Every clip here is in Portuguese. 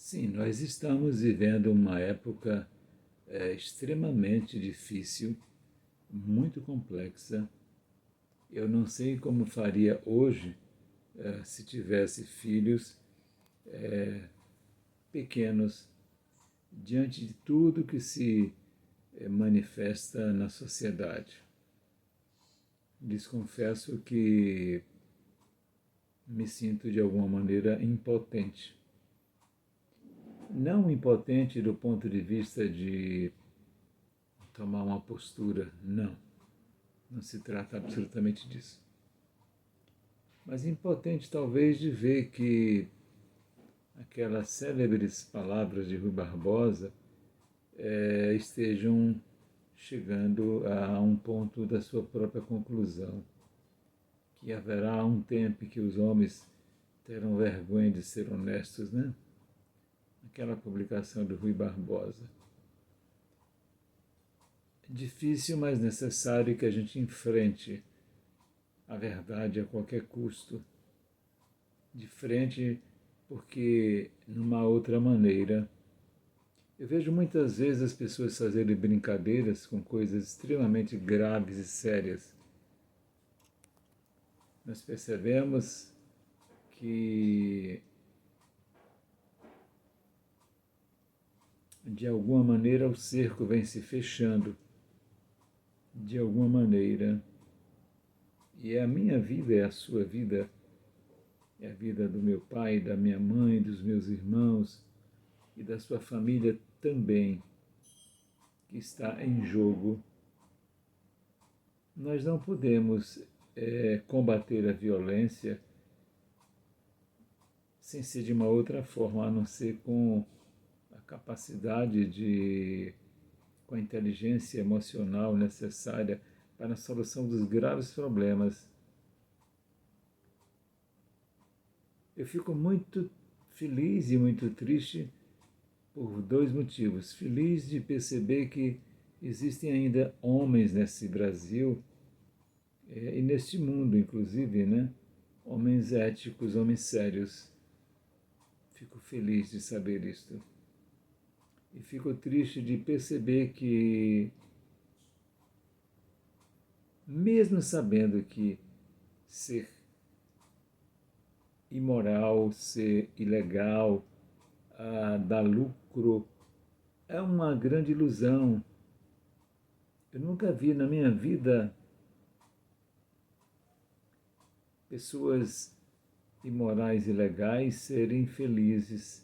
Sim, nós estamos vivendo uma época extremamente difícil, muito complexa. Eu não sei como faria hoje se tivesse filhos pequenos, diante de tudo que se manifesta na sociedade. Lhes confesso que me sinto de alguma maneira impotente. Não impotente do ponto de vista de tomar uma postura, não. Não se trata absolutamente disso. Mas impotente talvez de ver que aquelas célebres palavras de Rui Barbosa estejam chegando a um ponto da sua própria conclusão, que haverá um tempo em que os homens terão vergonha de ser honestos, né? Aquela publicação do Rui Barbosa. Difícil, mas necessário que a gente enfrente a verdade a qualquer custo. De frente, porque numa outra maneira. Eu vejo muitas vezes as pessoas fazerem brincadeiras com coisas extremamente graves e sérias. Nós percebemos que, de alguma maneira, o cerco vem se fechando, de alguma maneira. E é a minha vida, é a sua vida, é a vida do meu pai, da minha mãe, dos meus irmãos e da sua família também, que está em jogo. Nós não podemos combater a violência sem ser de uma outra forma, a não ser com a capacidade com a inteligência emocional necessária para a solução dos graves problemas. Eu fico muito feliz e muito triste por dois motivos. Feliz de perceber que existem ainda homens nesse Brasil e neste mundo, inclusive, né? Homens éticos, homens sérios. Fico feliz de saber isto. E fico triste de perceber que, mesmo sabendo que ser imoral, ser ilegal, dar lucro, é uma grande ilusão. Eu nunca vi na minha vida pessoas imorais e ilegais serem felizes.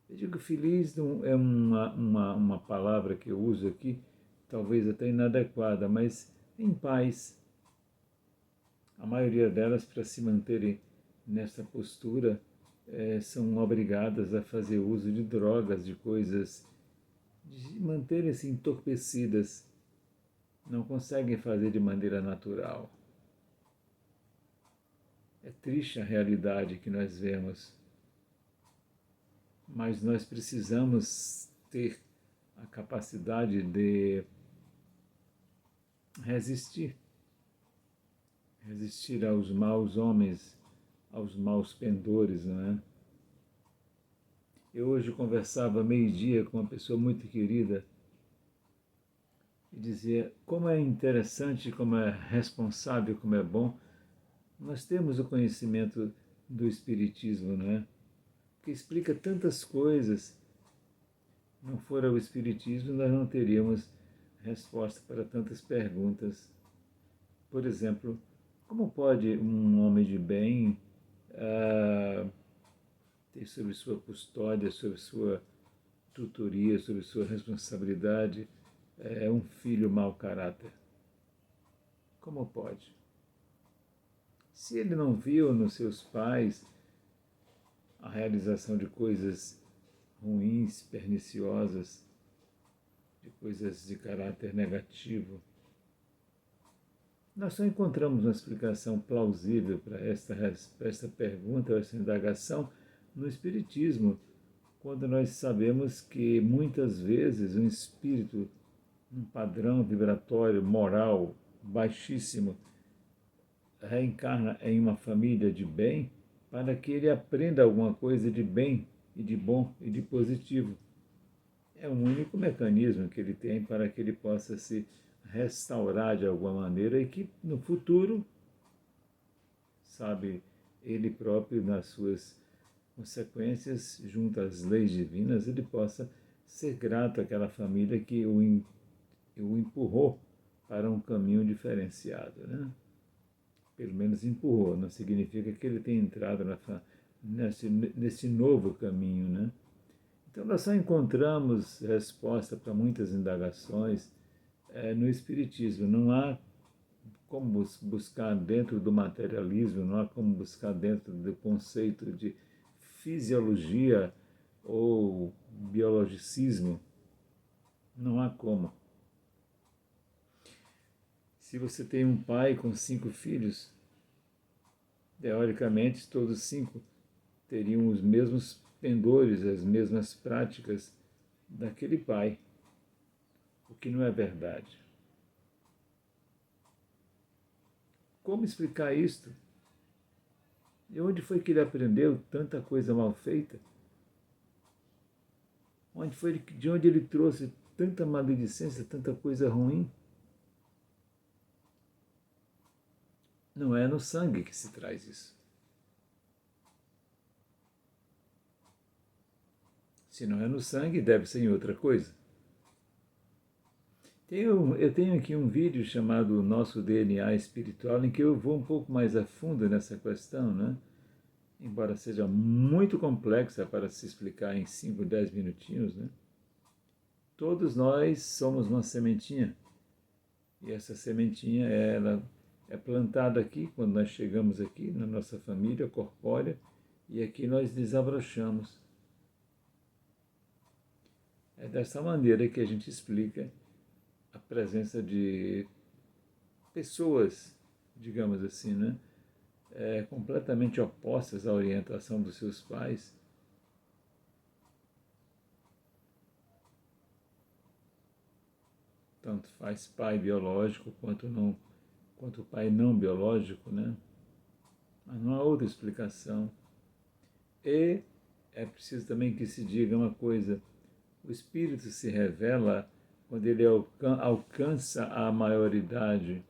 Eu digo feliz não é uma palavra que eu uso aqui, talvez até inadequada, mas em paz. A maioria delas, para se manterem nessa postura, são obrigadas a fazer uso de drogas, de coisas, de manterem-se entorpecidas. Não conseguem fazer de maneira natural. É triste a realidade que nós vemos, mas nós precisamos ter a capacidade de resistir aos maus homens, aos maus pendores, não é? Eu hoje conversava meio-dia com uma pessoa muito querida e dizia como é interessante, como é responsável, como é bom. Nós temos o conhecimento do Espiritismo, não é? Que explica tantas coisas. Não fora o Espiritismo, nós não teríamos resposta para tantas perguntas. Por exemplo, como pode um homem de bem ter sob sua custódia, sob sua tutoria, sob sua responsabilidade, um filho mau caráter? Como pode? Se ele não viu nos seus pais a realização de coisas ruins, perniciosas, de coisas de caráter negativo, nós só encontramos uma explicação plausível para esta pergunta, essa indagação, no Espiritismo, quando nós sabemos que muitas vezes um espírito, um padrão vibratório, moral baixíssimo, reencarna em uma família de bem, para que ele aprenda alguma coisa de bem e de bom e de positivo. É o único mecanismo que ele tem para que ele possa se restaurar de alguma maneira e que no futuro, sabe, ele próprio nas suas consequências, junto às leis divinas, ele possa ser grato àquela família que o empurrou para um caminho diferenciado, né? Pelo menos empurrou, não significa que ele tenha entrado nesse novo caminho, né? Então nós só encontramos resposta para muitas indagações no Espiritismo. Não há como buscar dentro do materialismo, não há como buscar dentro do conceito de fisiologia ou biologicismo, não há como. Se você tem um pai com 5 filhos, teoricamente todos 5 teriam os mesmos pendores, as mesmas práticas daquele pai, o que não é verdade. Como explicar isto? E onde foi que ele aprendeu tanta coisa mal feita? De onde ele trouxe tanta maledicência, tanta coisa ruim? Não é no sangue que se traz isso. Se não é no sangue, deve ser em outra coisa. Eu tenho aqui um vídeo chamado Nosso DNA Espiritual, em que eu vou um pouco mais a fundo nessa questão, né? Embora seja muito complexa para se explicar em 5, 10 minutinhos, né? Todos nós somos uma sementinha. E essa sementinha, ela é plantada aqui, quando nós chegamos aqui, na nossa família corpórea, e aqui nós desabrochamos. É dessa maneira que a gente explica a presença de pessoas, digamos assim, né? Completamente opostas à orientação dos seus pais. Tanto faz pai biológico quanto pai não biológico, né? Mas não há outra explicação. E é preciso também que se diga uma coisa: o espírito se revela quando ele alcança a maioridade,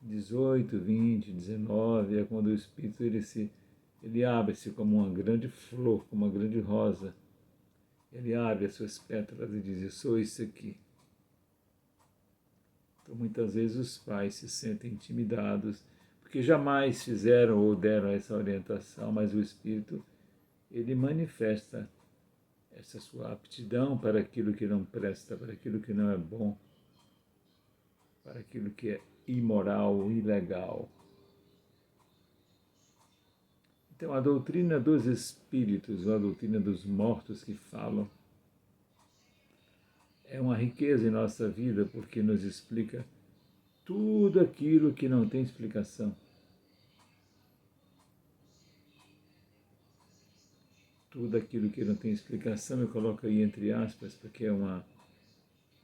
18, 20, 19, é quando o espírito ele abre-se como uma grande flor, como uma grande rosa. Ele abre as suas pétalas e diz: eu sou isso aqui. Então, muitas vezes os pais se sentem intimidados, porque jamais fizeram ou deram essa orientação, mas o espírito, ele manifesta essa sua aptidão para aquilo que não presta, para aquilo que não é bom, para aquilo que é imoral, ilegal. Então, a doutrina dos espíritos, a doutrina dos mortos que falam, é uma riqueza em nossa vida, porque nos explica tudo aquilo que não tem explicação. Tudo aquilo que não tem explicação, eu coloco aí entre aspas, porque é uma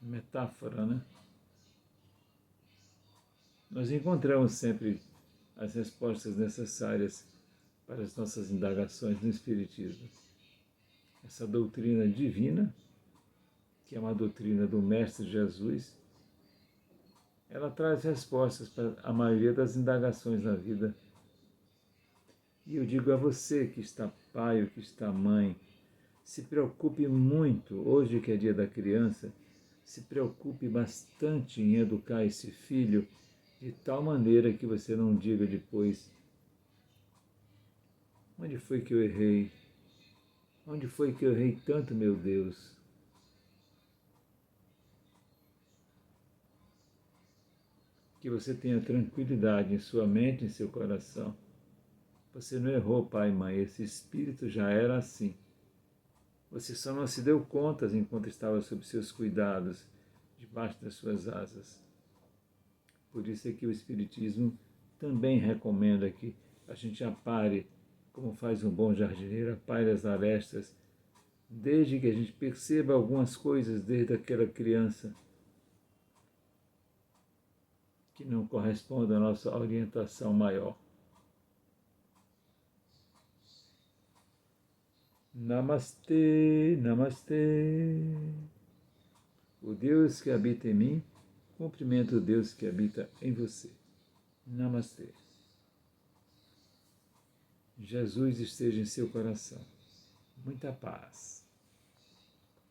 metáfora, né? Nós encontramos sempre as respostas necessárias para as nossas indagações no Espiritismo. Essa doutrina divina, que é uma doutrina do Mestre Jesus, ela traz respostas para a maioria das indagações na vida. E eu digo a você que está pai ou que está mãe, se preocupe muito, hoje que é dia da criança, se preocupe bastante em educar esse filho de tal maneira que você não diga depois: onde foi que eu errei? Onde foi que eu errei tanto, meu Deus? Que você tenha tranquilidade em sua mente, em seu coração. Você não errou, pai e mãe, esse espírito já era assim. Você só não se deu conta enquanto estava sob seus cuidados, debaixo das suas asas. Por isso é que o Espiritismo também recomenda que a gente apare, como faz um bom jardineiro, apare as arestas, desde que a gente perceba algumas coisas desde aquela criança que não correspondem à nossa orientação maior. Namastê, namastê. O Deus que habita em mim, cumprimento o Deus que habita em você. Namastê. Jesus esteja em seu coração. Muita paz.